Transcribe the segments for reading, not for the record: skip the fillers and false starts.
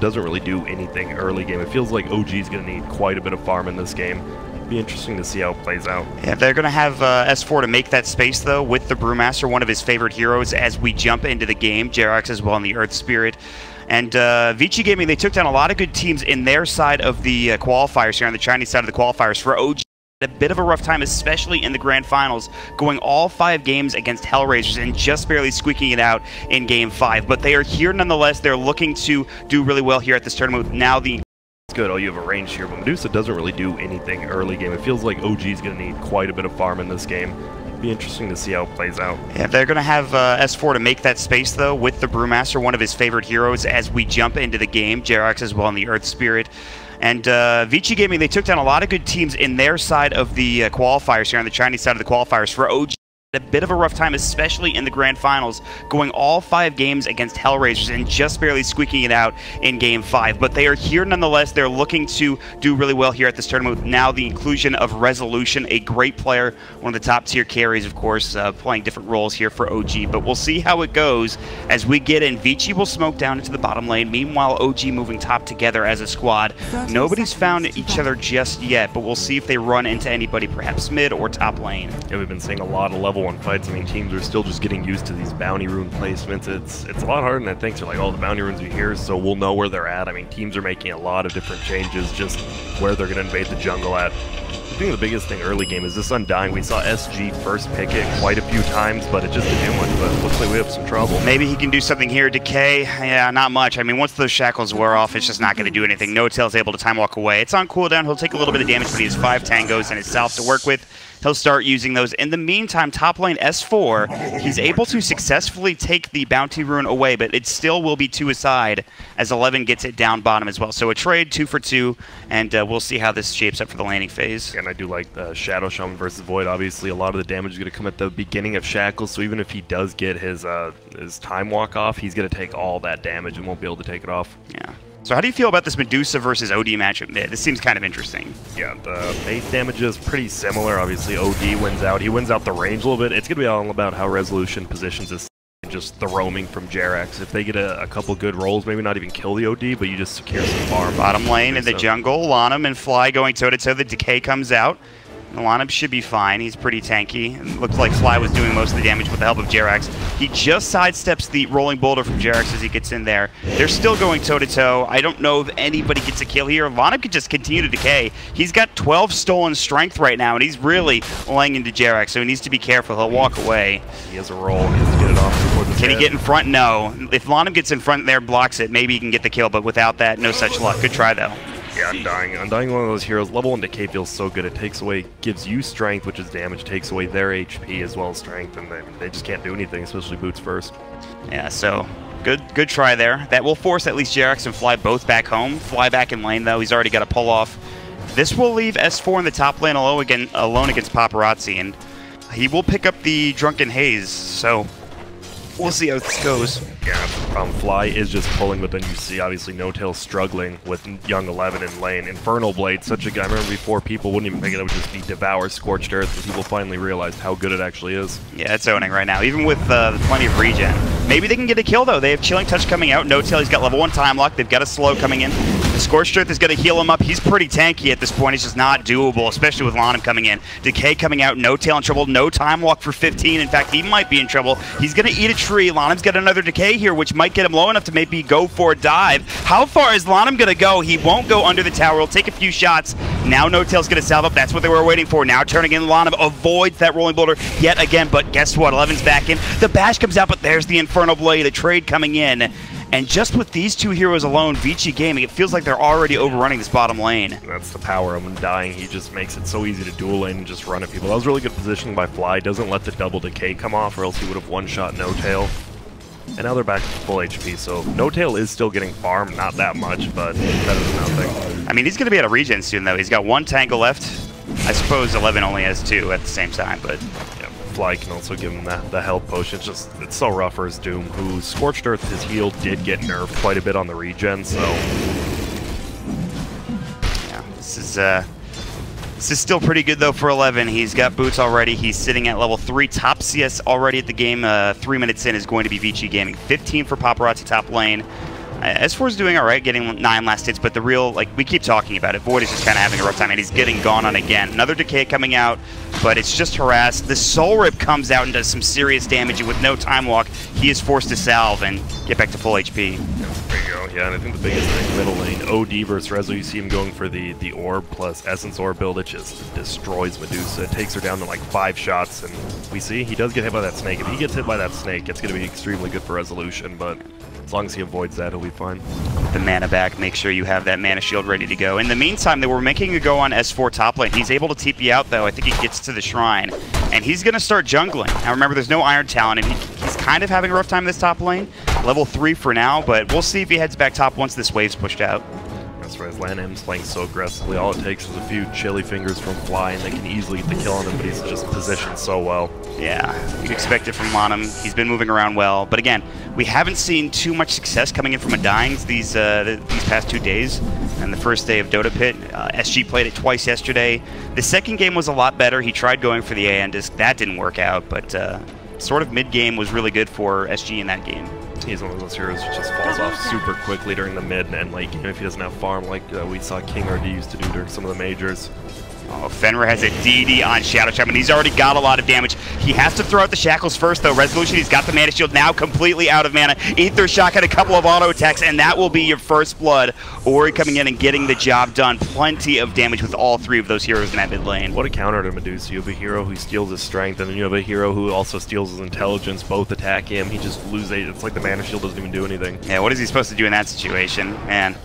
Doesn't really do anything early game. It feels like OG is going to need quite a bit of farm in this game. Be interesting to see how it plays out. Yeah, they're going to have S4 to make that space, though, with the Brewmaster, one of his favorite heroes, as we jump into the game. Jerax as well in the Earth Spirit. And Vici Gaming, they took down a lot of good teams in their side of the qualifiers here, on the Chinese side of the qualifiers. For OG, a bit of a rough time, especially in the grand finals, going all 5 games against Hellraisers and just barely squeaking it out in game 5. But they are here nonetheless. They're looking to do really well here at this tournament with now the... It's good. Oh, you have a range here, but Medusa doesn't really do anything early game. It feels like OG is going to need quite a bit of farm in this game. Be interesting to see how it plays out. Yeah, they're going to have S4 to make that space, though, with the Brewmaster, one of his favorite heroes, as we jump into the game. Jerax as well in the Earth Spirit. And Vici Gaming, they took down a lot of good teams in their side of the qualifiers here, on the Chinese side of the qualifiers. For OG, a bit of a rough time, especially in the grand finals, going all 5 games against Hellraisers and just barely squeaking it out in game 5. But they are here nonetheless. They're looking to do really well here at this tournament with now the inclusion of Resolution, a great player, one of the top tier carries, of course, playing different roles here for OG. But we'll see how it goes as we get in. Vici will smoke down into the bottom lane. Meanwhile, OG moving top together as a squad. Nobody's found each other just yet, but we'll see if they run into anybody, perhaps mid or top lane. Yeah, we've been seeing a lot of level 1 fights. I mean, teams are still just getting used to these bounty rune placements. It's a lot harder than I think. They're like, oh, the bounty runes are here, so we'll know where they're at. I mean, teams are making a lot of different changes, just where they're going to invade the jungle at. I think the biggest thing early game is this Undying. We saw SG first pick it quite a few times, but it just didn't do much. But it looks like we have some trouble. Maybe he can do something here. Decay, yeah, not much. I mean, once those shackles wear off, it's just not going to do anything. No Tail's able to time walk away. It's on cooldown. He'll take a little bit of damage, but he has 5 tangos and his South to work with. He'll start using those. In the meantime, top lane S4, he's able to successfully take the bounty rune away, but it still will be to his side as 11 gets it down bottom as well. So a trade, 2 for 2, and we'll see how this shapes up for the laning phase. And I do like the Shadow Shaman versus Void. Obviously, a lot of the damage is going to come at the beginning of Shackles, so even if he does get his time walk off, he's going to take all that damage and won't be able to take it off. Yeah. So how do you feel about this Medusa versus OD matchup mid? This seems kind of interesting. Yeah, the base damage is pretty similar. Obviously, OD wins out. He wins out the range a little bit. It's going to be all about how Resolution positions his and just the roaming from Jerax. If they get a couple good rolls, maybe not even kill the OD, but you just secure some farm. Bottom lane in the jungle, Lanham and Fly going toe-to-toe. The Decay comes out. Lanham should be fine. He's pretty tanky. It looks like Fly was doing most of the damage with the help of Jerax. He just sidesteps the rolling boulder from Jerax as he gets in there. They're still going toe-to-toe. I don't know if anybody gets a kill here. Lanham could just continue to decay. He's got 12 stolen strength right now, and he's really laying into Jerax, so he needs to be careful. He'll walk away. He has a roll. He has to get it off before the Can he get in front? No. If Lanham gets in front there, blocks it, maybe he can get the kill, but without that, no such luck. Good try, though. Yeah, Undying, one of those heroes. Level 1 Decay feels so good. It takes away, gives you strength, which is damage, takes away their HP as well as strength, and they just can't do anything, especially boots first. Yeah, so good try there. That will force at least Jerax and Fly both back home. Fly back in lane, though. He's already got a pull off. This will leave S4 in the top lane alone against Paparazzi, and he will pick up the Drunken Haze, so we'll see how this goes. Yeah, the problem. Fly is just pulling, but then you see, obviously, No Tail struggling with Young 11 in lane. Infernal Blade, such a guy. I remember before, people wouldn't even think it would just be Devour, Scorched Earth, and people finally realized how good it actually is. Yeah, it's owning right now, even with plenty of regen. Maybe they can get a kill, though. They have Chilling Touch coming out. No Tail, he's got level 1 time lock. They've got a slow coming in. The Scorched Earth is going to heal him up. He's pretty tanky at this point. It's just not doable, especially with Lanham coming in. Decay coming out. No Tail in trouble. No time walk for 15. In fact, he might be in trouble. He's going to eat a tree. Lanham's got another Decay here, which might get him low enough to maybe go for a dive. How far is Lanham going to go? He won't go under the tower. He'll take a few shots. Now No Tail's going to salve up. That's what they were waiting for. Now turning in Lanham avoids that rolling boulder yet again, but guess what? 11's back in. The bash comes out, but there's the Infernal Blade. A trade coming in. And just with these 2 heroes alone, Vici Gaming, it feels like they're already overrunning this bottom lane. That's the power of Undying. He just makes it so easy to dual lane and just run at people. That was really good positioning by Fly. Doesn't let the double Decay come off, or else he would have one-shot No Tail. And now they're back to full HP, so No Tail is still getting farm, not that much, but better than nothing. I mean, he's going to be out of regen soon, though. He's got 1 tangle left. I suppose 11 only has 2 at the same time, but... Yeah, Fly can also give him the health potion. It's so rough for his Doom, who Scorched Earth, his heal did get nerfed quite a bit on the regen, so... Yeah, this is still pretty good, though, for 11. He's got boots already. He's sitting at level 3. Top CS already at the game. 3 minutes in is going to be Vici Gaming. 15 for Paparazzi top lane. S4's doing all right, getting 9 last hits, but the real, like, we keep talking about it, Void is just kind of having a rough time, and he's getting gone on again. Another Decay coming out, but it's just harassed. The Soul Rip comes out and does some serious damage, and with no Time Walk, he is forced to salve and get back to full HP. There you go, yeah, and I think the biggest thing, middle lane, OD versus Rezo, you see him going for the Orb plus Essence Orb build. It just destroys Medusa. It takes her down to like 5 shots, and we see he does get hit by that snake. If he gets hit by that snake, it's going to be extremely good for resolution, but as long as he avoids that, he'll be fine. The mana back, make sure you have that mana shield ready to go. In the meantime, they were making a go on S4 top lane. He's able to TP out, though. I think he gets to the shrine, and he's going to start jungling. Now, remember, there's no Iron Talon, and he's kind of having a rough time in this top lane. Level 3 for now, but we'll see if he heads back top once this wave's pushed out. That's right, Lanham's playing so aggressively. All it takes is a few chili fingers from Fly, and they can easily get the kill on him, but he's just positioned so well. Yeah, you'd expect it from Lanham. He's been moving around well, but again, we haven't seen too much success coming in from Undyings these past 2 days. And the first day of Dota Pit, SG played it twice yesterday. The second game was a lot better. He tried going for the AN disc. That didn't work out, but sort of mid-game was really good for SG in that game. He's one of those heroes who just falls off super quickly during the mid and late game if he doesn't have farm like we saw King RD used to do during some of the majors. Oh, Fenrir has a DD on Shadow Shaman. He's already got a lot of damage. He has to throw out the Shackles first, though. Resolution, he's got the Mana Shield now completely out of mana. Aether Shock had a couple of auto attacks, and that will be your first blood. Ori coming in and getting the job done. Plenty of damage with all 3 of those heroes in that mid lane. What a counter to Medusa. You have a hero who steals his strength, and then you have a hero who also steals his intelligence. Both attack him. He just loses. It's like the Mana Shield doesn't even do anything. Yeah, what is he supposed to do in that situation? Man,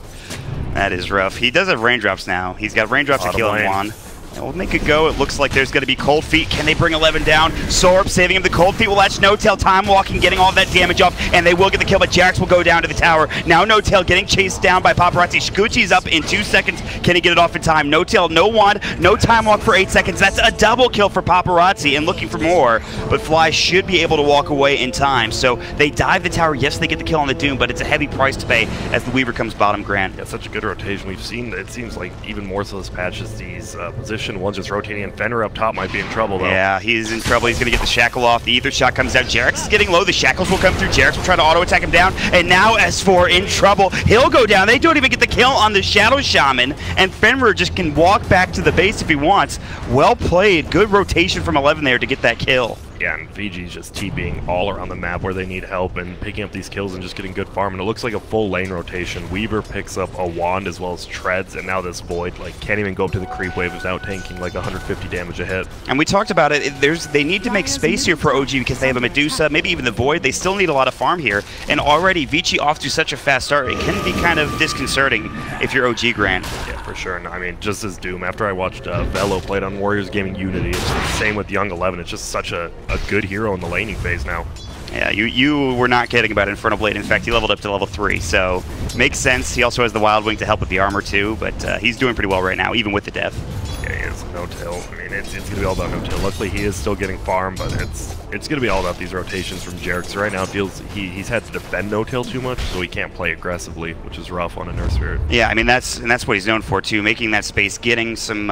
that is rough. He does have raindrops now. He's got raindrops to kill him one. We'll make a go. It looks like there's going to be Cold Feet. Can they bring 11 down? Sorb saving him. The Cold Feet will latch No-Tail. Time walking, getting all that damage off, and they will get the kill, but Jax will go down to the tower. Now No-Tail getting chased down by Paparazzi. Shikuchi's up in 2 seconds. Can he get it off in time? No-Tail, no wand, no Time Walk for 8 seconds. That's a double kill for Paparazzi and looking for more, but Fly should be able to walk away in time. So they dive the tower. Yes, they get the kill on the Doom, but it's a heavy price to pay as the Weaver comes bottom grand. Yeah, such a good rotation. We've seen, it seems like even more so this patch is these position ones just rotating, and Fenrir up top might be in trouble, though. Yeah, he's in trouble. He's going to get the Shackle off. The Aether Shot comes out. Jarex is getting low. The Shackles will come through. Jarex will try to auto-attack him down, and now S4 in trouble. He'll go down. They don't even get the kill on the Shadow Shaman, and Fenrir just can walk back to the base if he wants. Well played. Good rotation from 11 there to get that kill. Yeah, and Vigi's just TPing all around the map where they need help and picking up these kills and just getting good farm. And it looks like a full lane rotation. Weaver picks up a wand as well as treads, and now this Void like can't even go up to the creep wave without tanking like 150 damage a hit. And we talked about it. They need to make space here for OG because they have a Medusa, maybe even the Void. They still need a lot of farm here. And already Vici off to such a fast start. It can be kind of disconcerting if you're OG Grand. Yeah, for sure. And I mean, just as Doom, after I watched Velo played on Warriors Gaming Unity, it's the same with Young 11. It's just such a good hero in the laning phase now. Yeah, you were not kidding about Infernal Blade. In fact, he leveled up to level 3, so makes sense. He also has the Wild Wing to help with the armor too, but he's doing pretty well right now, even with the death. Yeah, he is. No-Tail. I mean, it's going to be all about No-Tail. Luckily, he is still getting farm, but it's going to be all about these rotations from Jarek. So right now, it feels he's had to defend No-Tail too much, so he can't play aggressively, which is rough on a Nurse Spirit. Yeah, I mean, that's what he's known for too, making that space, getting some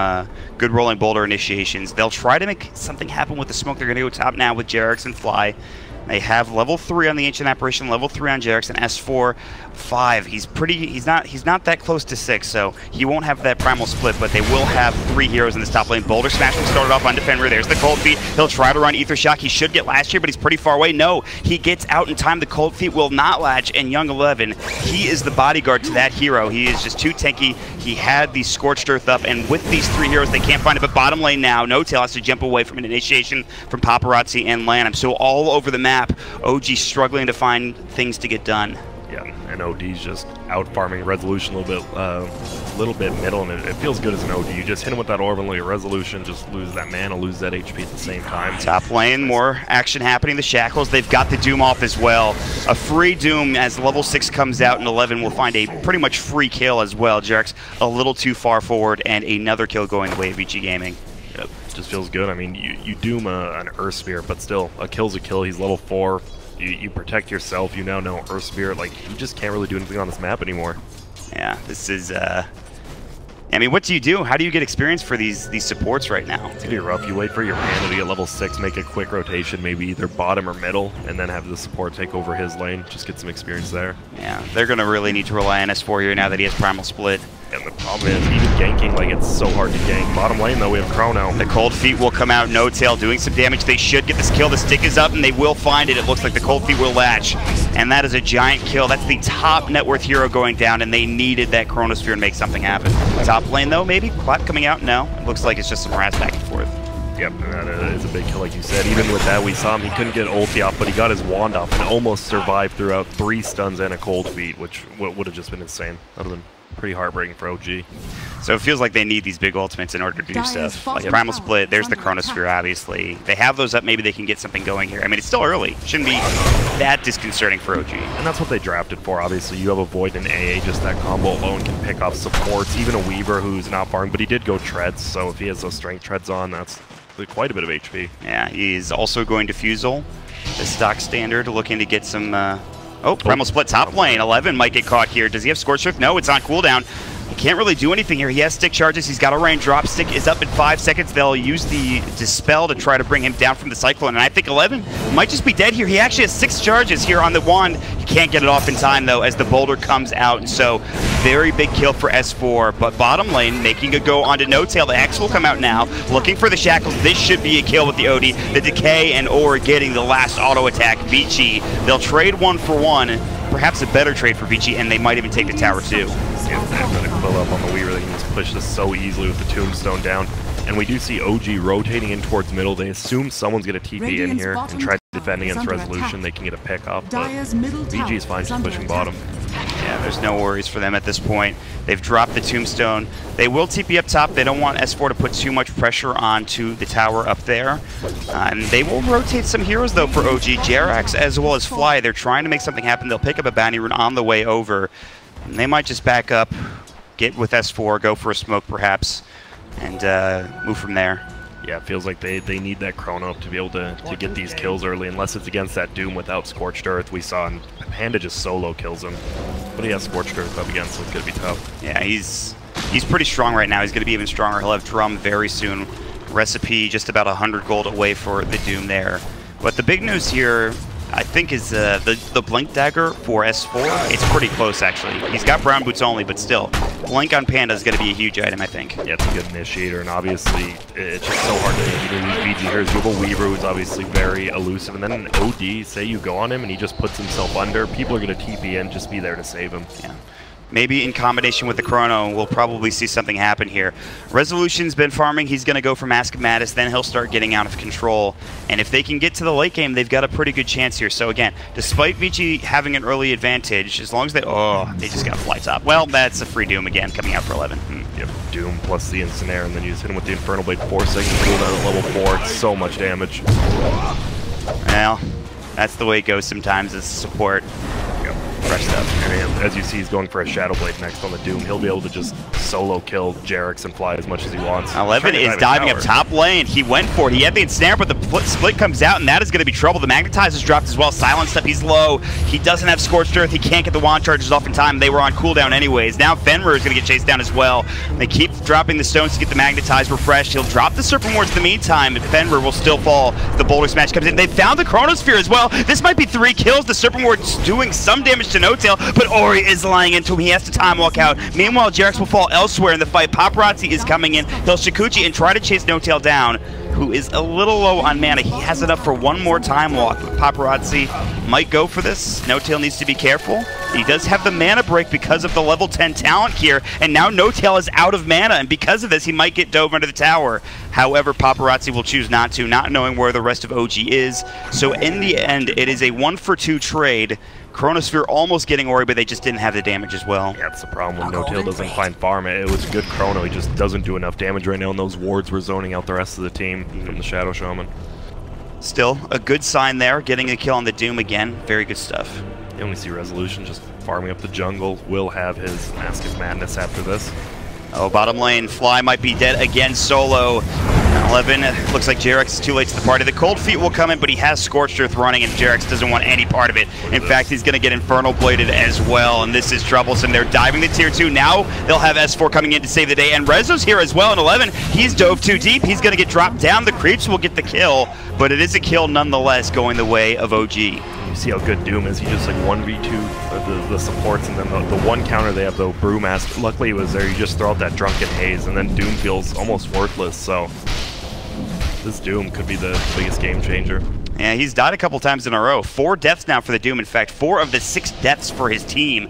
good rolling boulder initiations. They'll try to make something happen with the smoke. They're going to go top now with Jarex and Fly. They have level 3 on the Ancient Apparition, level 3 on Jarex, and S4 5. He's not that close to 6, so he won't have that primal split, but they will have 3 heroes in this top lane. Boulder Smash will start off on Defender. There's the Cold Feet. He'll try to run Aether Shock. He should get last year, but he's pretty far away. No, he gets out in time. The Cold Feet will not latch, and Young 11, he is the bodyguard to that hero. He is just too tanky. He had the Scorched Earth up, and with these 3 heroes, they can't find it. But bottom lane now, No-Tail has to jump away from an initiation from Paparazzi and Lanham. So all over the map, OG struggling to find things to get done. Yeah, and OD's just out farming Resolution a little bit middle, and it feels good as an OD. You just hit him with that orb and your Resolution, just lose that mana, lose that HP at the same time. Top lane, more action happening. The Shackles, they've got the Doom off as well. A free Doom as level 6 comes out, and 11 will find a pretty much free kill as well. Jarex a little too far forward, and another kill going the way of Vici Gaming. Yep, just feels good. I mean, you Doom an Earth Spirit, but still, a kill's a kill. He's level 4. You protect yourself. You now know Earth Spirit. Like, you just can't really do anything on this map anymore. Yeah, this is I mean, what do you do? How do you get experience for these supports right now? It's gonna be rough. You wait for your mana to get level 6, make a quick rotation, maybe either bottom or middle, and then have the support take over his lane. Just get some experience there. Yeah, they're gonna really need to rely on S4 here now that he has Primal Split. And the problem is, even ganking, like, it's so hard to gank. Bottom lane, though, we have Chrono. The Cold Feet will come out, No Tail doing some damage. They should get this kill. The stick is up, and they will find it. It looks like the Cold Feet will latch. And that is a giant kill. That's the top net worth hero going down, and they needed that Chronosphere to make something happen. Top lane, though, maybe? Clap coming out? No. It looks like it's just some harass back and forth. Yep, and that is a big kill, like you said. Even with that, we saw him. He couldn't get ulti off, but he got his wand off and almost survived throughout 3 stuns and a Cold Feet, which would have just been insane. That would have been pretty heartbreaking for OG. So it feels like they need these big ultimates in order to do stuff. Like Primal Split, there's the Chronosphere, obviously. They have those up, maybe they can get something going here. I mean, it's still early. Shouldn't be that disconcerting for OG. And that's what they drafted for, obviously. You have a Void and AA, just that combo alone can pick off supports. Even a Weaver who's not farming, but he did go Treads, so if he has those Strength Treads on, that's quite a bit of HP. Yeah, he's also going to Fusel, the stock standard, looking to get some... Primal Split top lane. 11 might get caught here. Does he have Scorch Earth? No, it's on cooldown. He can't really do anything here. He has stick charges. He's got a raindrop. Stick is up in 5 seconds. They'll use the Dispel to try to bring him down from the Cyclone. And I think 11 might just be dead here. He actually has 6 charges here on the wand. He can't get it off in time, though, as the boulder comes out. And so, very big kill for S4. But bottom lane, making a go onto No Tail. The X will come out now, looking for the Shackles. This should be a kill with the OD. The Decay and Or getting the last auto attack. Vici, they'll trade 1 for 1. Perhaps a better trade for Vici, and they might even take the tower, too. Yeah, they're going to fill up on the Weaver. They can just push this so easily with the Tombstone down. And we do see OG rotating in towards middle. They assume someone's going to TP in here and try to defend against Resolution. They can get a pick off, but VG is fine just pushing bottom. Yeah, there's no worries for them at this point. They've dropped the Tombstone. They will TP up top. They don't want S4 to put too much pressure onto the tower up there. And they will rotate some heroes, though, for OG. Jerax as well as Fly. They're trying to make something happen. They'll pick up a bounty rune on the way over. And they might just back up, get with S4, go for a smoke perhaps, and move from there. Yeah, it feels like they need that Chrono to be able to get these kills early, unless it's against that Doom without Scorched Earth. We saw Panda just solo kills him, but he has Scorched Earth up again, so it's going to be tough. Yeah, he's pretty strong right now. He's going to be even stronger. He'll have Drum very soon. Recipe just about 100 gold away for the Doom there. But the big news here, I think, is the Blink Dagger for S4. It's pretty close, actually. He's got Brown Boots only, but still. Blink on Panda is going to be a huge item, I think. Yeah, it's a good initiator, and obviously, it's just so hard to use VG here. You have a Weaver who's obviously very elusive, and then an OD, say you go on him and he just puts himself under, people are going to TP in, just be there to save him. Yeah. Maybe in combination with the Chrono, we'll probably see something happen here. Resolution's been farming. He's going to go for Mask of Madness. Then he'll start getting out of control. And if they can get to the late game, they've got a pretty good chance here. So again, despite Vici having an early advantage, as long as they... Oh, they just got Fly Top. Well, that's a free Doom again, coming out for 11. Yep, Doom plus the Incineroar, and then you just hit him with the Infernal Blade 4 seconds cooldown at level 4. It's so much damage. Well, that's the way it goes sometimes as support. Fresh stuff. And as you see, he's going for a Shadow Blade next on the Doom. He'll be able to just solo kill Jerax and Fly as much as he wants. 11 is diving up top lane. He went for it. He had the ensnare, but the split comes out, and that is going to be trouble. The Magnetize is dropped as well. Silenced up. He's low. He doesn't have Scorched Earth. He can't get the wand charges off in time. They were on cooldown anyways. Now Fenrir is going to get chased down as well. They keep dropping the stones to get the Magnetize refreshed. He'll drop the Serpent Wards in the meantime, and Fenrir will still fall. The Boulder Smash comes in. They found the Chronosphere as well. This might be 3 kills. The Serpent Ward's doing some damage to No Tail, but Ori is lying into him. He has to time walk out. Meanwhile, Jerax will fall elsewhere in the fight. Paparazzi is coming in. He'll Shikuchi and try to chase No Tail down, who is a little low on mana. He has enough for one more time walk, but Paparazzi might go for this. No Tail needs to be careful. He does have the mana break because of the level 10 talent here, and now No Tail is out of mana, and because of this, he might get dove under the tower. However, Paparazzi will choose not to, not knowing where the rest of OG is. So in the end, it is a 1-for-2 trade. Chronosphere almost getting Ori, but they just didn't have the damage as well. Yeah, that's the problem when No Tail doesn't find farm. It was a good Chrono. He just doesn't do enough damage right now, and those wards were zoning out the rest of the team from the Shadow Shaman. Still, a good sign there, getting a kill on the Doom again. Very good stuff. You only see Resolution just farming up the jungle. Will have his Mask of Madness after this. Oh, bottom lane, Fly might be dead again solo. 11, looks like JRX is too late to the party. The Cold Feet will come in, but he has Scorched Earth running, and JRX doesn't want any part of it. In fact, he's going to get Infernal Bladed as well, and this is troublesome. They're diving the tier 2. Now they'll have S4 coming in to save the day, and Rezo's here as well in 11. He's dove too deep. He's going to get dropped down. The Creeps will get the kill, but it is a kill nonetheless going the way of OG. You see how good Doom is. He just like 1v2 the supports, and then the one counter they have, though, Brewmaster. Luckily it was there. You just throw out that Drunken Haze, and then Doom feels almost worthless. So this Doom could be the biggest game changer. Yeah, he's died a couple times in a row. 4 deaths now for the Doom. In fact, 4 of the 6 deaths for his team.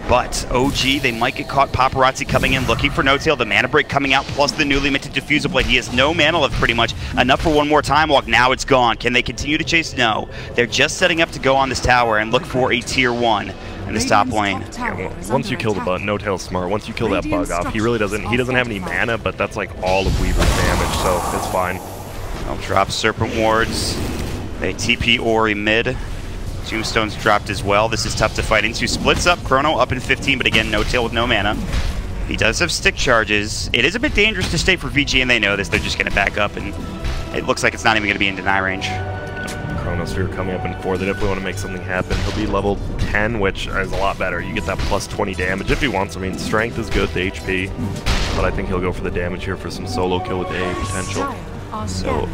But OG, they might get caught. Paparazzi coming in, looking for No Tail. The mana break coming out, plus the newly minted Diffusal Blade. He has no mana left, pretty much. Enough for one more time walk. Now it's gone. Can they continue to chase? No. They're just setting up to go on this tower and look for a tier 1 in this top lane. Yeah, well, once you kill the bug, No Tail's smart. Once you kill that bug off, he really doesn't. He doesn't have any mana, but that's like all of Weaver's damage, so it's fine. They'll drop Serpent Wards. They TP Ori mid. Tombstone's dropped as well. This is tough to fight into. Splits up. Chrono up in 15, but again, No Tail with no mana. He does have stick charges. It is a bit dangerous to stay for Vici, and they know this. They're just going to back up, and it looks like it's not even going to be in deny range. Chronosphere coming up in 4. They definitely want to make something happen. He'll be level 10, which is a lot better. You get that plus 20 damage if he wants. I mean, strength is good, the HP, but I think he'll go for the damage here for some solo kill with A potential. So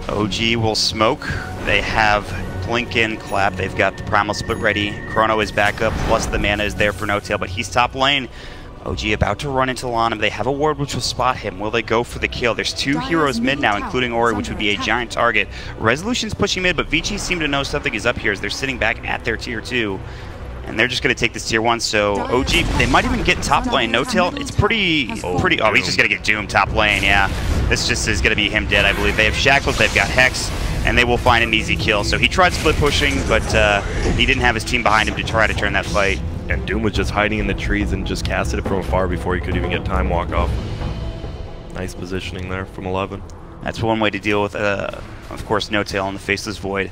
OG will smoke. They have Blink in, Clap. They've got the Primal Split ready. Chrono is back up, plus the mana is there for No Tail, but he's top lane. OG about to run into Lanham. They have a ward which will spot him. Will they go for the kill? There's 2 heroes mid now, including Ori, which would be a giant target. Resolution's pushing mid, but Vici seem to know something is up here as they're sitting back at their tier 2. And they're just going to take this tier 1, so OG, they might even get top lane. No Tail, it's pretty, oh, he's just going to get doomed top lane, yeah. This just is going to be him dead, I believe. They have Shackles, they've got Hex, and they will find an easy kill. So he tried split pushing, but he didn't have his team behind him to try to turn that fight. And Doom was just hiding in the trees and just casted it from afar before he could even get time walk off. Nice positioning there from 11. That's one way to deal with, of course, No Tail in the Faceless Void.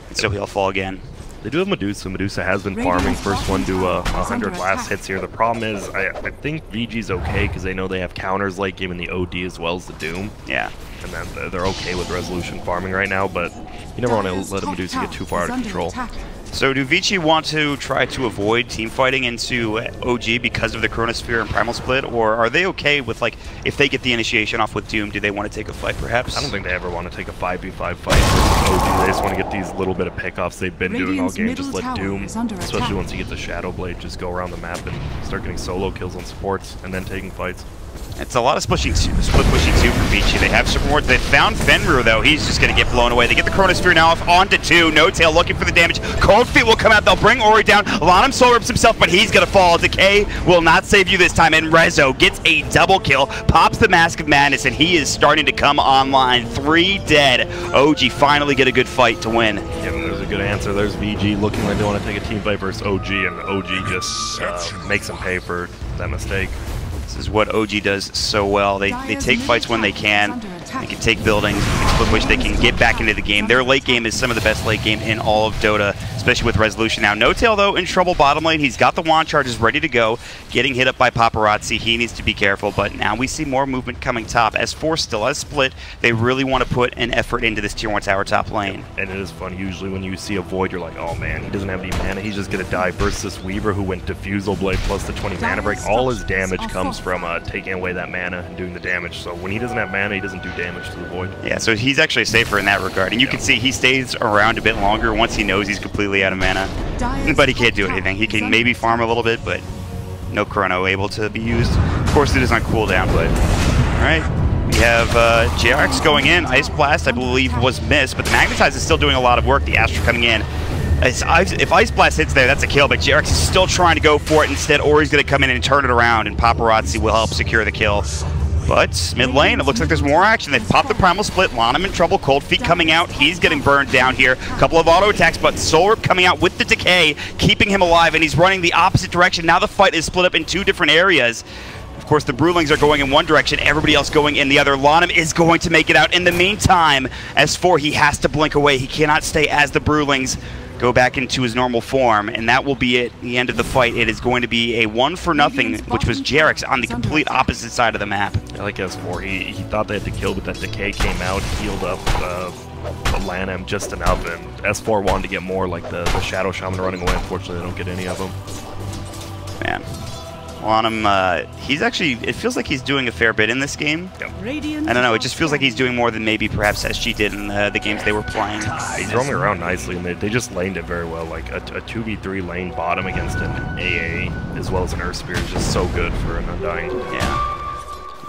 And so he'll fall again. They do have Medusa. Medusa has been farming. First one to 100 last hits here. The problem is, I think VG's okay because they know they have counters late game in the OD as well as the Doom. Yeah. And then they're okay with Resolution farming right now, but you never want to let a Medusa get too far out of control. So do Vici want to try to avoid team fighting into OG because of the Chronosphere and Primal Split, or are they okay with, like, if they get the initiation off with Doom, do they want to take a fight perhaps? I don't think they ever want to take a 5v5 fight with OG. They just want to get these little bit of pickoffs they've been doing all game. Just let Doom, especially once he gets the Shadow Blade, just go around the map and start getting solo kills on supports and then taking fights. It's a lot of split pushing too for Vici. They have Super Ward. They found Fenrir though. He's just going to get blown away. They get the Chronosphere now off onto 2. No Tail looking for the damage. Cold Feet will come out. They'll bring Ori down. Lanham soul rips himself, but he's going to fall. Decay will not save you this time. And Rezo gets a double kill. Pops the Mask of Madness, and he is starting to come online. 3 dead. OG finally get a good fight to win. Yeah, there's a good answer. There's VG looking like they want to take a team fight versus OG, and OG just makes them pay for that mistake. This is what OG does so well. They take fights when they can. They can take buildings, they can split push, they can get back into the game. Their late game is some of the best late game in all of Dota, especially with Resolution. Now, No Tail, though, in trouble bottom lane. He's got the wand charges ready to go. Getting hit up by Paparazzi. He needs to be careful, but now we see more movement coming top. S4 still has split. They really want to put an effort into this tier 1 tower top lane. And it is fun. Usually when you see a Void, you're like, oh man, he doesn't have any mana. He's just going to die versus this Weaver who went Diffusal Blade plus the 20 mana break. All his damage comes from taking away that mana and doing the damage. So when he doesn't have mana, he doesn't do damage to the Void. Yeah, so he's actually safer in that regard. And you can see he stays around a bit longer once he knows he's completely out of mana. But he can't do anything. He can maybe farm a little bit, but no Chrono able to be used. Of course, it is on cooldown, but alright. We have JRX going in. Ice Blast, I believe, was missed, but the Magnetize is still doing a lot of work. The Astra coming in. If Ice Blast hits there, that's a kill, but JRX is still trying to go for it. Instead, Ori's going to come in and turn it around, and Paparazzi will help secure the kill. But mid lane, it looks like there's more action. They've popped the Primal Split. Lanham in trouble. Cold Feet coming out. He's getting burned down here. A couple of auto attacks, but Soul Rip coming out with the Decay, keeping him alive, and he's running the opposite direction. Now the fight is split up in 2 different areas. Of course, the Brewlings are going in one direction, everybody else going in the other. Lanham is going to make it out. In the meantime, S4, he has to blink away. He cannot stay as the Brewlings go back into his normal form, and that will be it, the end of the fight. It is going to be a 1-for-0, which was Jarex on the complete opposite side of the map. I like S4. He thought they had to kill, but that decay came out, healed up the Lanham just enough, and S4 wanted to get more, like the Shadow Shaman running away. Unfortunately, they don't get any of them. Man. Well, on him, he's actually, it feels like he's doing a fair bit in this game. Yep. I don't know, it just feels like he's doing more than maybe perhaps SG did in the games they were playing. He's roaming around nicely, and they just laned it very well. Like a 2v3 lane bottom against an AA, as well as an Earth Spear, is just so good for an Undying. Yeah.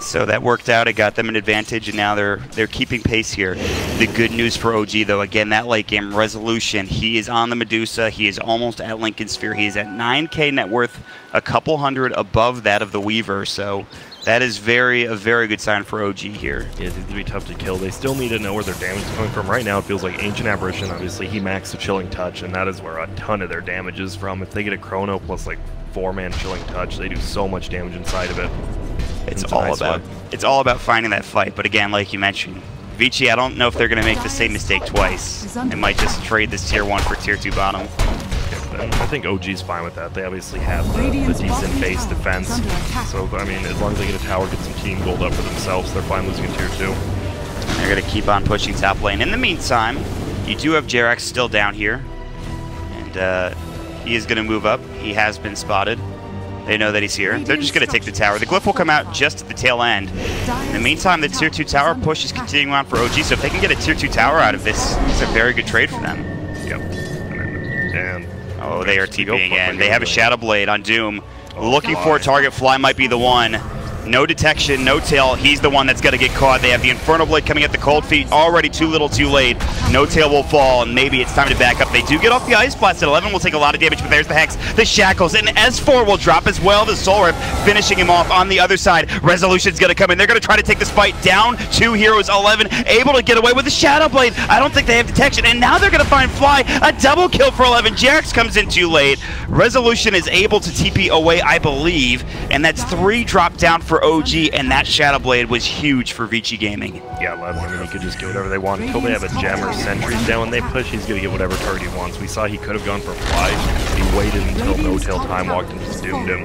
So that worked out. It got them an advantage, and now they're keeping pace here. The good news for OG, though, again, that late game resolution. He is on the Medusa. He is almost at Lincoln Sphere. He is at 9K net worth, a couple hundred above that of the Weaver. So that is a very good sign for OG here. Yeah, it's going to be tough to kill. They still need to know where their damage is coming from. Right now, it feels like Ancient Apparition. Obviously, he maxed the Chilling Touch, and that is where a ton of their damage is from. If they get a Chrono plus like 4-man Chilling Touch, they do so much damage inside of it. It's all about finding that fight. But again, like you mentioned, Vici, I don't know if they're going to make the same mistake twice. They might just trade this tier 1 for tier 2 bottom. I think OG's fine with that. They obviously have the decent base defense. So, I mean, as long as they get a tower, get some team gold up for themselves, they're fine losing in tier 2. They're going to keep on pushing top lane. In the meantime, you do have Jarex still down here. And he is going to move up. He has been spotted. They know that he's here. They're just going to take the tower. The glyph will come out just at the tail end. In the meantime, the tier 2 tower push is continuing on for OG, so if they can get a tier 2 tower out of this, it's a very good trade for them. Yep. And oh, they are TPing in. They have a Shadow Blade on Doom. Looking for a target. Fly might be the one. No detection, no tail. He's the one that's going to get caught. They have the Infernal Blade coming at the cold feet. Already too little, too late. No tail will fall, and maybe it's time to back up. They do get off the Ice Blast. At 11 will take a lot of damage, but there's the Hex, the Shackles, and S4 will drop as well. The Soul Rip finishing him off on the other side. Resolution's going to come in. They're going to try to take this fight down. 2 heroes, 11, able to get away with the Shadow Blade. I don't think they have detection, and now they're going to find Fly. A double kill for 11. Jarex comes in too late. Resolution is able to TP away, I believe, and that's 3 drop down for OG, and that Shadow Blade was huge for Vici Gaming. Yeah, 11. I mean, he could just get whatever they want until they have a gem or sentries down. When they push, he's going to get whatever target he wants. We saw he could have gone for Fly. He waited until No Tail time walked and just doomed him.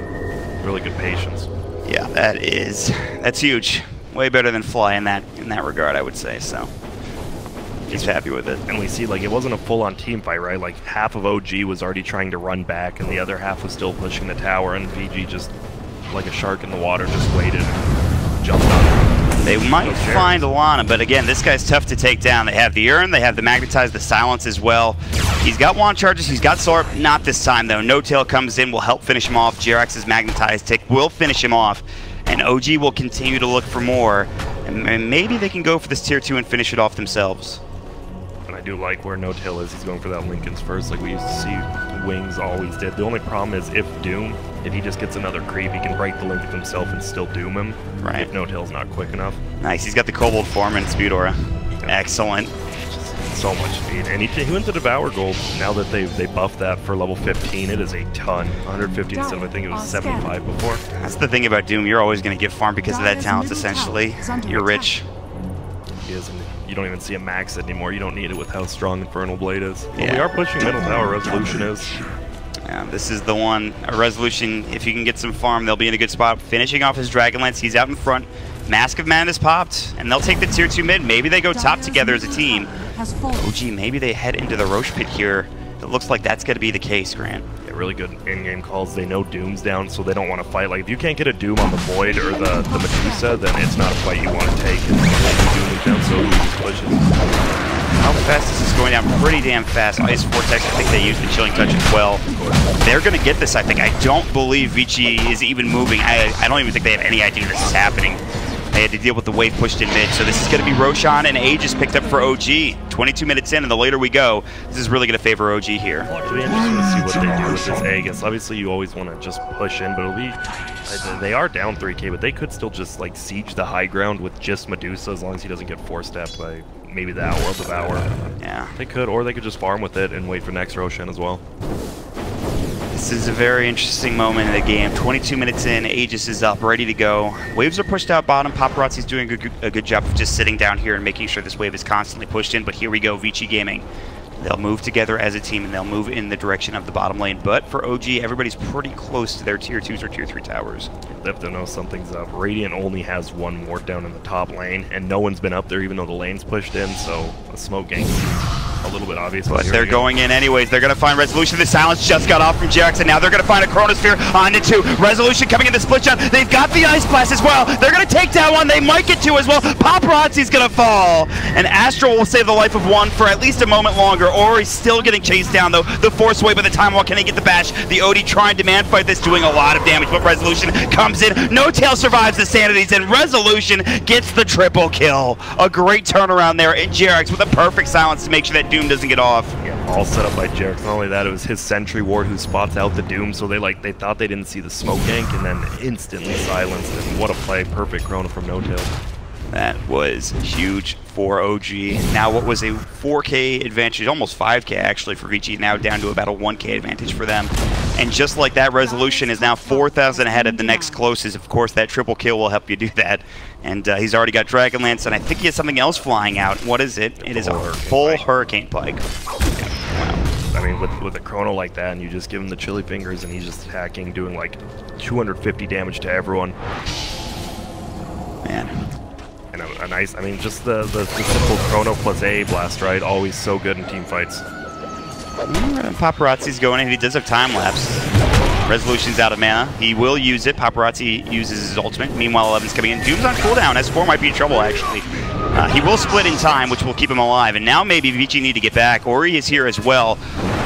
Really good patience. Yeah, that's huge. Way better than Fly in that regard, I would say. So he's happy with it. And we see, like, it wasn't a full-on team fight, right? Like, half of OG was already trying to run back, and the other half was still pushing the tower, and VG just, like a shark in the water, just waited and jumped on it. They might find Alana, but again, this guy's tough to take down. They have the Urn, they have the Magnetize, the Silence as well. He's got wand charges, he's got Sorp, not this time though. No Tail comes in, will help finish him off. Jarex Magnetized tick will finish him off, and OG will continue to look for more. And maybe they can go for this tier 2 and finish it off themselves. And I do like where No Tail is. He's going for that Lincoln's first, like we used to see Wings always did. The only problem is if he just gets another creep, he can break the Lincoln himself and still doom him. Right. If No Tail's not quick enough. Nice. He's got the Kobold form and Speed Aura. Yeah. Excellent. Just so much speed. And he went to Devour Gold. Now that they buffed that for level 15, it is a ton. 150 instead of, I think it was 75 before. That's the thing about Doom. You're always going to get farm because of that talent, essentially. You're rich. He is, and you don't even see him max it anymore. You don't need it with how strong Infernal Blade is. But we are pushing middle tower. Resolution is. Yeah, this is the one. A Resolution, if you can get some farm, they'll be in a good spot. Finishing off his Dragonlance, he's out in front. Mask of Madness popped, and they'll take the tier 2 mid. Maybe they go top together as a team. OG, maybe they head into the Roche pit here. It looks like that's going to be the case, Grant. Yeah, really good in-game calls. They know Doom's down, so they don't want to fight. Like, if you can't get a Doom on the Void or the Medusa, then it's not a fight you want to take. And Doom is down, so he just pushes. How fast is this going down? Pretty damn fast. Ice Vortex, I think they used the Chilling Touch as well. They're going to get this, I think. I don't believe Vici is even moving. I don't even think they have any idea this is happening. They had to deal with the wave pushed in mid, so this is going to be Roshan and Aegis picked up for OG. 22 minutes in, and the later we go, this is really going to favor OG here. It'll be interesting to see what they do with this Aegis. Obviously, you always want to just push in, but it'll be... They are down 3k, but they could still just, like, siege the high ground with just Medusa as long as he doesn't get 4-stepped by maybe the Hour of Devour. Yeah. They could, or they could just farm with it and wait for next Roshan as well. This is a very interesting moment in the game. 22 minutes in, Aegis is up, ready to go. Waves are pushed out bottom. Paparazzi's doing a good job of just sitting down here and making sure this wave is constantly pushed in, but here we go, Vici Gaming. They'll move together as a team, and they'll move in the direction of the bottom lane. But for OG, everybody's pretty close to their tier 2s or tier 3 towers. They have to know something's up. Radiant only has one ward down in the top lane, and no one's been up there even though the lane's pushed in, so a smoke gank seems a little bit obvious. But they're going in anyways. They're going to find Resolution. The silence just got off from JerAx, and now they're going to find a Chronosphere onto 2. Resolution coming in the split shot. They've got the Ice Blast as well. They're going to take down one. They might get 2 as well. Paparazzi's going to fall, and Astral will save the life of 1 for at least a moment longer. Ori's still getting chased down, though. The force away by the time while can he get the bash? The OD trying to man fight this, doing a lot of damage, but Resolution comes in. No Tail survives the Sanities, and Resolution gets the triple kill. A great turnaround there, and JerAx with a perfect silence to make sure that Doom doesn't get off. Yeah, all set up by JerAx. Not only that, it was his Sentry Ward who spots out the Doom, so they thought they didn't see the smoke gank, and then instantly silenced. And what a play! Perfect Chrono from No Tail. That was huge for OG. Now what was a 4K advantage, almost 5K actually for Vici, now down to about a 1K advantage for them. And just like that, Resolution is now 4,000 ahead of the next closest. Of course, that triple kill will help you do that. And he's already got Dragonlance, and I think he has something else flying out. What is it? It is a full Hurricane Pike. Wow. I mean, with a Chrono like that, and you just give him the chili fingers, and he's just attacking, doing like 250 damage to everyone. Man. And a nice, I mean, just the simple Chrono plus A blast, right? Always so good in team fights. Paparazzi's going in. He does have time lapse. Resolution's out of mana. He will use it. Paparazzi uses his ultimate. Meanwhile, 11's coming in. Doom's on cooldown. S4 might be in trouble, actually. He will split in time, which will keep him alive. And now maybe Vici need to get back. Ori is here as well.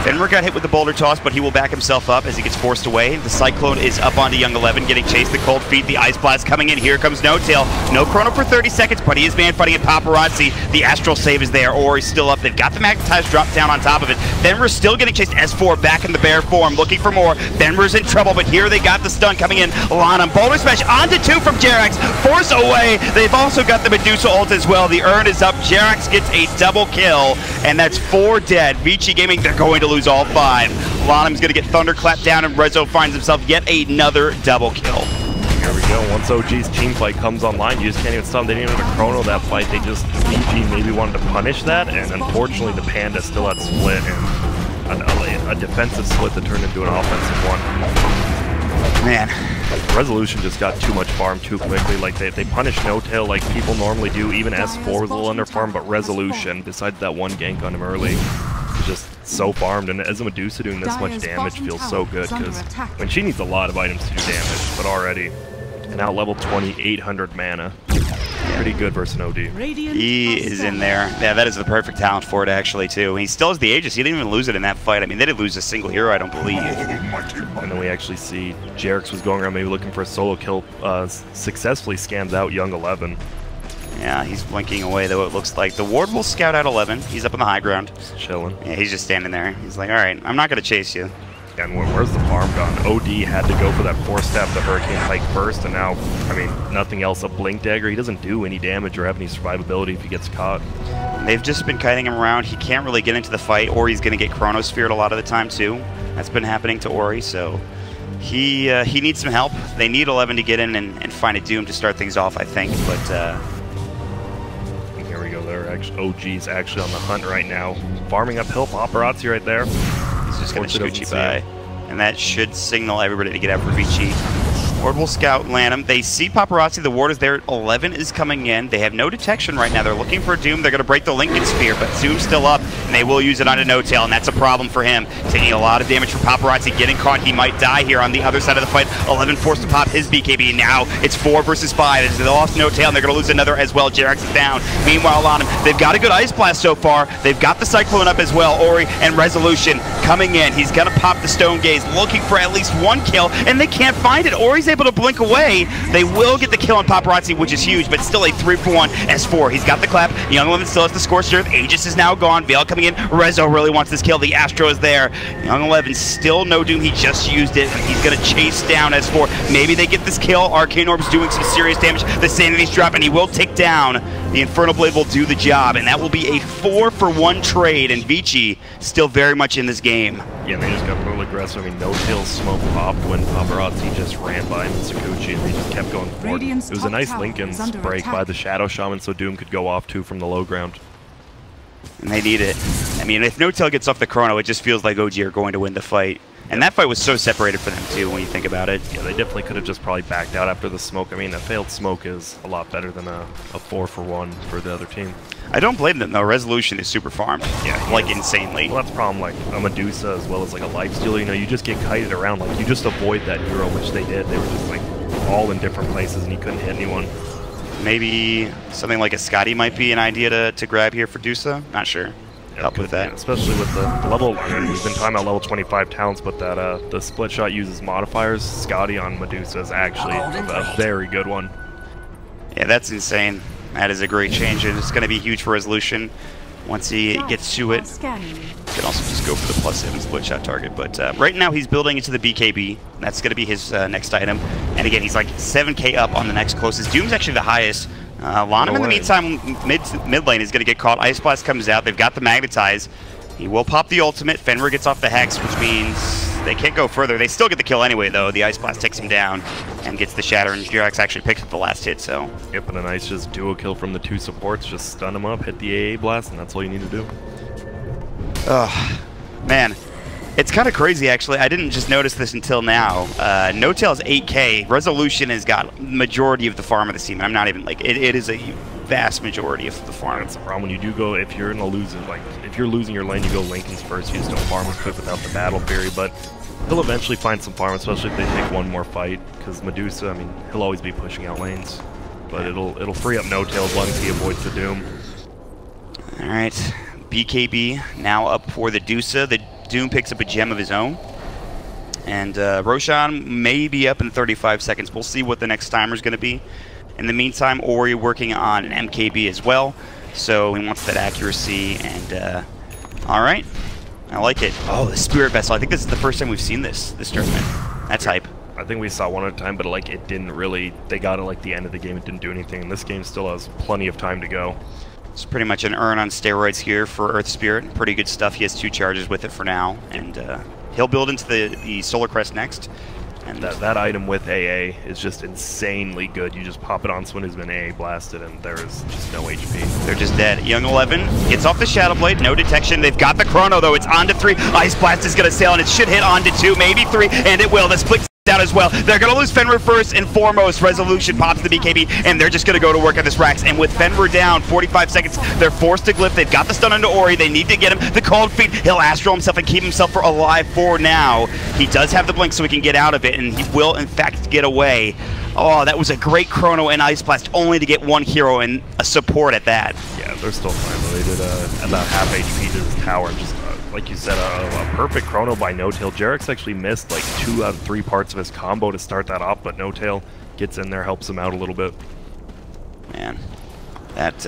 Fenrir got hit with the boulder toss, but he will back himself up as he gets forced away. The Cyclone is up onto Young 11, getting chased. The Cold Feet, the Ice Blast coming in. Here comes No Tail. No Chrono for 30 seconds, but he is man fighting at Paparazzi. The Astral save is there. Ori's still up. They've got the Magnetize drop down on top of it. Fenrir's still getting chased. S4 back in the bear form, looking for more. Fenrir's in trouble, but here they got the stun coming in. Lana, boulder smash onto 2 from JerAx. Force away. They've also got the Medusa ult as well. The urn is up. JerAx gets a double kill, and that's 4 dead. Vici Gaming, they're going to lose all 5. Lanham's going to get thunderclapped down, and Rezo finds himself yet another double kill. Here we go. Once OG's team fight comes online, you just can't even stop them. They didn't even have a Chrono that fight. They just, VG maybe wanted to punish that, and unfortunately the Panda still had split, and a defensive split that turned into an offensive one. Man. Resolution just got too much farm too quickly. Like they punished No Tail like people normally do. Even S4 was a little under farm, but Resolution, besides that one gank on him early, was just so farmed. And as a Medusa doing this much damage feels so good, because when she needs a lot of items to do damage, but already, and now level 20, 800 mana. Pretty good versus an OD. He is in there. Yeah, that is the perfect talent for it, actually, too. He still has the Aegis. He didn't even lose it in that fight. I mean, they didn't lose a single hero, I don't believe. And then we actually see JerAx was going around maybe looking for a solo kill, successfully scams out Young 11. Yeah, he's blinking away, though, it looks like. The Ward will scout out 11. He's up on the high ground. Just chilling. Yeah, he's just standing there. He's like, all right, I'm not going to chase you. And where's the farm gone? OD had to go for that 4-step, the Hurricane Pike first, and now, I mean, nothing else. A Blink Dagger, he doesn't do any damage or have any survivability if he gets caught. They've just been kiting him around. He can't really get into the fight, or he's going to get Chronosphered a lot of the time, too. That's been happening to Ori, so he needs some help. They need 11 to get in and find a Doom to start things off, I think, but... Here we go. OG's actually on the hunt right now. Farming uphill, Paparazzi right there. He's just going to scoochie by. And that should signal everybody to get out for Vici. Ward will scout Lanham. They see Paparazzi. The ward is there. 11 is coming in. They have no detection right now. They're looking for Doom. They're going to break the Lincoln Sphere, but Doom's still up, and they will use it on a No Tail, and that's a problem for him. Taking a lot of damage from Paparazzi. Getting caught. He might die here on the other side of the fight. 11 forced to pop his BKB. Now it's 4 versus 5. They lost No Tail, and they're going to lose another as well. JerAx is down. Meanwhile, on him, they've got a good Ice Blast so far. They've got the Cyclone up as well. Ori and Resolution coming in. He's going to pop the Stone Gaze, looking for at least 1 kill, and they can't find it. Ori's able to blink away. They will get the kill on Paparazzi, which is huge, but still a 3-for-1 S4. He's got the clap. Young 11 still has the Scorched Earth. Aegis is now gone. Veil coming in. Rezo really wants this kill. The Astro is there. Young 11 still no Doom. He just used it. He's going to chase down S4. Maybe they get this kill. Arcane Orb's doing some serious damage. The Sanity's dropping. He will take down. The Infernal Blade will do the job, and that will be a 4-for-1 trade, and Vici still very much in this game. Yeah, and they just got real aggressive. I mean, No Tail smoke popped when Paparazzi just ran by him in Sakuchi, and they just kept going forward. It was a nice Lincoln's break by the Shadow Shaman, so Doom could go off too from the low ground. And they need it. mean, if No-Tail gets off the chrono, it just feels like OG are going to win the fight. And that fight was so separated for them, too, when you think about it. Yeah, they definitely could have just probably backed out after the smoke. I mean, a failed smoke is a lot better than a 4-for-1 for the other team. I don't blame them, though. Resolution is super farmed. Yeah, like, insanely. Well, that's the problem, like, a Medusa as well as, like, a lifestealer. You know, you just get kited around. Like, you just avoid that hero, which they did. They were just, like, all in different places, and you couldn't hit anyone. Maybe something like a Scotty might be an idea to grab here for Dusa. Not sure. Help with that. Especially with the level, I mean, we've been talking about level 25 talents, but that the split shot uses modifiers. Scotty on Medusa is actually a very good one. Yeah, that's insane. That is a great change, and it's going to be huge for Resolution once he gets to it. He can also just go for the +7 split shot target, but right now he's building into the BKB. That's going to be his next item. And again, he's like 7k up on the next closest. Doom's actually the highest. Lonham, in the meantime, mid lane is going to get caught. Ice Blast comes out. They've got the Magnetize. He will pop the ultimate. Fenrir gets off the Hex, which means they can't go further. They still get the kill anyway, though. The Ice Blast takes him down and gets the Shatter, and Jirax actually picks up the last hit, so... Yep, and a nice just duo kill from the two supports. Just stun him up, hit the AA Blast, and that's all you need to do. Oh, man. It's kind of crazy, actually. I didn't just notice this until now. No-Tail's 8k. Resolution has got majority of the farm of the team. I'm not even, like, it is a vast majority of the farm. That's the problem when you do go, if you're in a losing, like, if you're losing your lane, you go Linken's first. You just don't farm as quick without the battle fury, but he'll eventually find some farm, especially if they take one more fight, because Medusa, I mean, he'll always be pushing out lanes. But it'll free up No-Tail as long as he avoids the Doom. Alright, BKB now up for the Dusa. The Doom picks up a gem of his own. And Roshan may be up in 35 seconds. We'll see what the next timer is going to be. In the meantime, Ori working on an MKB as well. So he wants that accuracy. And alright, I like it. Oh, the Spirit Vessel. I think this is the first time we've seen this tournament. That's hype. I think we saw one at a time, but like it didn't really, they got it like the end of the game, it didn't do anything. And this game still has plenty of time to go. It's pretty much an Urn on steroids here for Earth Spirit. Pretty good stuff. He has 2 charges with it for now, and he'll build into the Solar Crest next. And that item with AA is just insanely good. You just pop it on someone who's been AA blasted, and there is just no HP. They're just dead. Young 11 gets off the Shadow Blade, no detection. They've got the Chrono, though. It's on to 3. Ice Blast is going to sail, and it should hit on to 2, maybe 3, and it will. The split down as well. They're going to lose Fenrir first and foremost. Resolution pops the BKB, and they're just going to go to work on this Rax. And with Fenrir down, 45 seconds, they're forced to glyph. They've got the stun onto Ori. They need to get him the cold feet. He'll astral himself and keep himself alive for now. He does have the blink, so he can get out of it, and he will, in fact, get away. Oh, that was a great Chrono and Ice Blast, only to get one hero and a support at that. Yeah, they're still fine, though. They did about half HP to his tower, just like you said, a perfect Chrono by No-Tail. Jerax actually missed like 2 out of 3 parts of his combo to start that off, but No-Tail gets in there, helps him out a little bit. Man, that...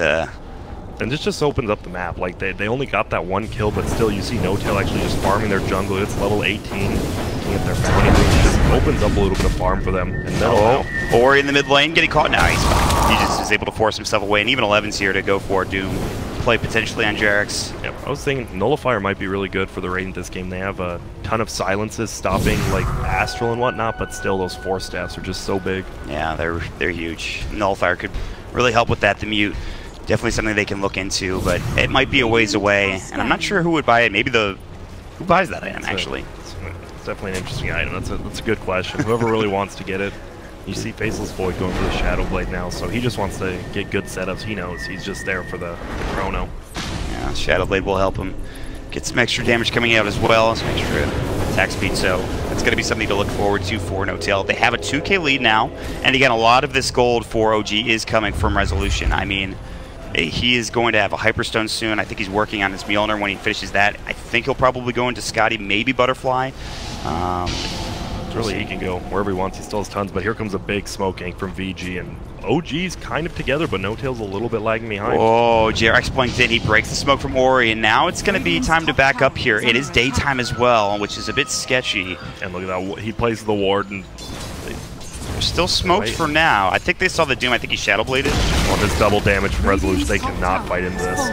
And this just opens up the map. Like, they only got that 1 kill, but still you see No-Tail actually just farming their jungle. It's level 18, looking at their bounty. It just opens up a little bit of farm for them. And then Ori in the mid lane getting caught. Now he's fine. He just is able to force himself away, and even 11's here to go for Doom. Play potentially on Jerax. Yep, I was thinking Nullifier might be really good for the Radiant this game. They have a ton of silences stopping like Astral and whatnot, but still those 4 staffs are just so big. Yeah, they're huge. Nullifier could really help with that. The mute, definitely something they can look into, but it might be a ways away, and I'm not sure who would buy it. Maybe who buys that item actually? It's definitely an interesting item. That's a good question. Whoever really wants to get it. You see Faceless Void going for the Shadow Blade now, so he just wants to get good setups. He knows he's just there for the Chrono. Yeah, Shadow Blade will help him get some extra damage coming out as well, some extra attack speed, so that's going to be something to look forward to for No-Tail. They have a 2k lead now, and again, a lot of this gold for OG is coming from Resolution. I mean, he is going to have a Hyperstone soon. I think he's working on his Mjolnir. When he finishes that, I think he'll probably go into Scotty, maybe Butterfly. Really, he can go wherever he wants. He still has tons, but here comes a big smoke ink from Vici, and OG's kind of together, but No-Tail's a little bit lagging behind. Oh, Jerax blinked in. He breaks the smoke from Ori, and now it's going to be time to back up here. It is daytime as well, which is a bit sketchy. And look at that. He plays the ward, and they're still smoked for now. I think they saw the Doom. I think he Shadow Bladed. Well, this double damage from Resolution, they cannot fight into this.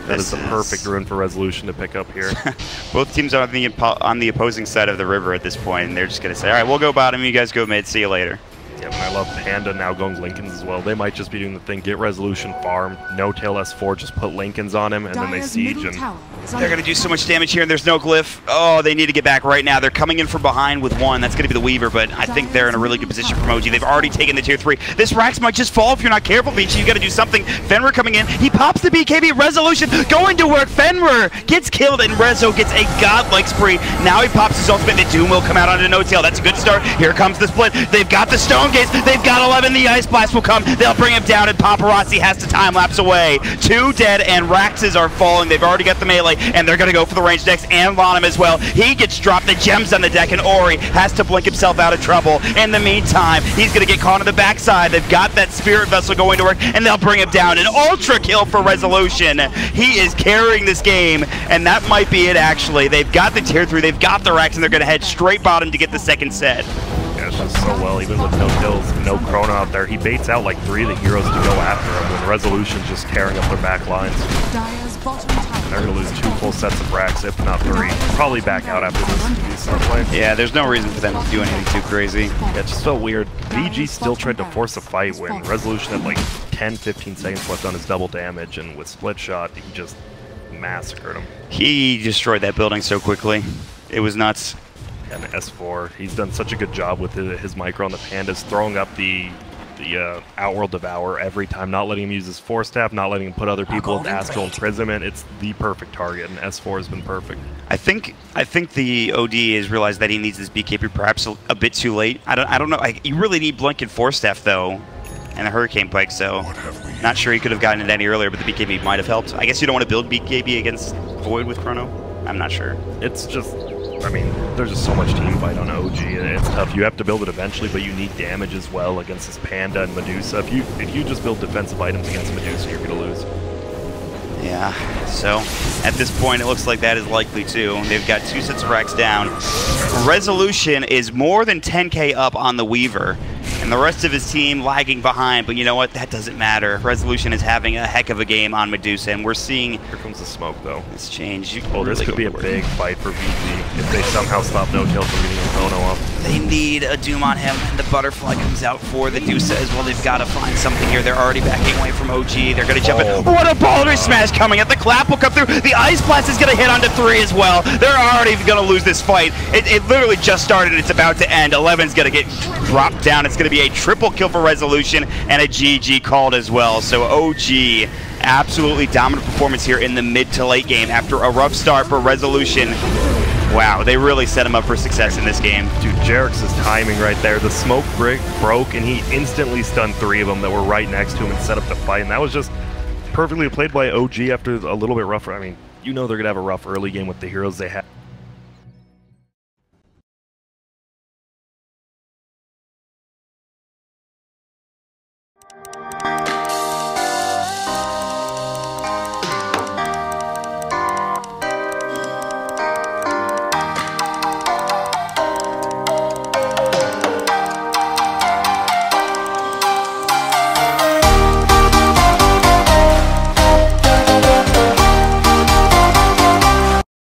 That is the perfect rune for Resolution to pick up here. Both teams are on the opposing side of the river at this point, and they're just going to say, all right, we'll go bottom, you guys go mid, see you later. Yeah, and I love Panda now going Lincolns as well. They might just be doing the thing, get Resolution farm, no tail S4, just put Lincolns on him, and then they siege. And they're going to do so much damage here, and there's no glyph. Oh, they need to get back right now. They're coming in from behind with one. That's going to be the Weaver, but I think they're in a really good position for OG. They've already taken the tier 3. This Rax might just fall if you're not careful, Vici. You got to do something. Fenrir coming in. He pops the BKB. Resolution going to work. Fenrir gets killed, and Rezo gets a godlike spree. Now he pops his ultimate. The Doom will come out onto no tail. That's a good start. Here comes the split. They've got the Stone Gates. They've got 11. The Ice Blast will come. They'll bring him down, and Paparazzi has to time lapse away. 2 dead, and Raxes are falling. They've already got the melee, and they're going to go for the range next, and Lonham as well. He gets dropped. The gems on the deck, and Ori has to blink himself out of trouble. In the meantime, he's going to get caught on the backside. They've got that Spirit Vessel going to work, and they'll bring him down. An ultra kill for Resolution. He is carrying this game, and that might be it, actually. They've got the tier 3, they've got the Rax, and they're going to head straight bottom to get the second set. Yeah, it's just so well, even with no kills, no Chrono out there. He baits out like 3 of the heroes to go after him when Resolution's just tearing up their back lines. They're going to lose 2 full sets of Rax, if not 3. Probably back out after this start play. Yeah, there's no reason for them to do anything too crazy. Yeah, it just felt weird. VG still tried to force a fight when Resolution had like 10-15 seconds left on his double damage, and with Split Shot, he just massacred him. He destroyed that building so quickly. It was nuts. And S4, he's done such a good job with his micro on the Pandas, throwing up the Outworld Devour every time, not letting him use his Force Staff, not letting him put other people with Astral Imprisonment. It's the perfect target, and S4 has been perfect. I think the OD has realized that he needs this BKB perhaps a bit too late. I don't know. You really need Blink and Force Staff though, and a Hurricane Pike. So not sure he could have gotten it any earlier, but the BKB might have helped. I guess you don't want to build BKB against Void with Chrono. I'm not sure. It's just, I mean, there's just so much team fight on OG. It's tough. You have to build it eventually, but you need damage as well against this Panda and Medusa. If you just build defensive items against Medusa, you're going to lose. Yeah, so at this point, it looks like that is likely too. They've got 2 sets of racks down. Resolution is more than 10k up on the Weaver, and the rest of his team lagging behind, but you know what? That doesn't matter. Resolution is having a heck of a game on Medusa, and we're seeing... Here comes the smoke, though. This change. Oh, this could be a big fight for VG if they somehow stop no tail from getting a Chrono off. They need a Doom on him, and the Butterfly comes out for the Medusa as well. They've got to find something here. They're already backing away from OG. They're going to jump in. What a boulder smash coming at the clap will come through. The Ice Blast is going to hit onto 3 as well. They're already going to lose this fight. It literally just started. It's about to end. 11's going to get dropped down. It's going to be a triple kill for Resolution and a GG called as well. So OG, absolutely dominant performance here in the mid to late game after a rough start for Resolution. Wow, they really set him up for success in this game. Dude, Jerix's timing right there. The smoke brick broke, and he instantly stunned 3 of them that were right next to him and set up the fight. And that was just perfectly played by OG after a little bit rougher. I mean, you know they're going to have a rough early game with the heroes they have.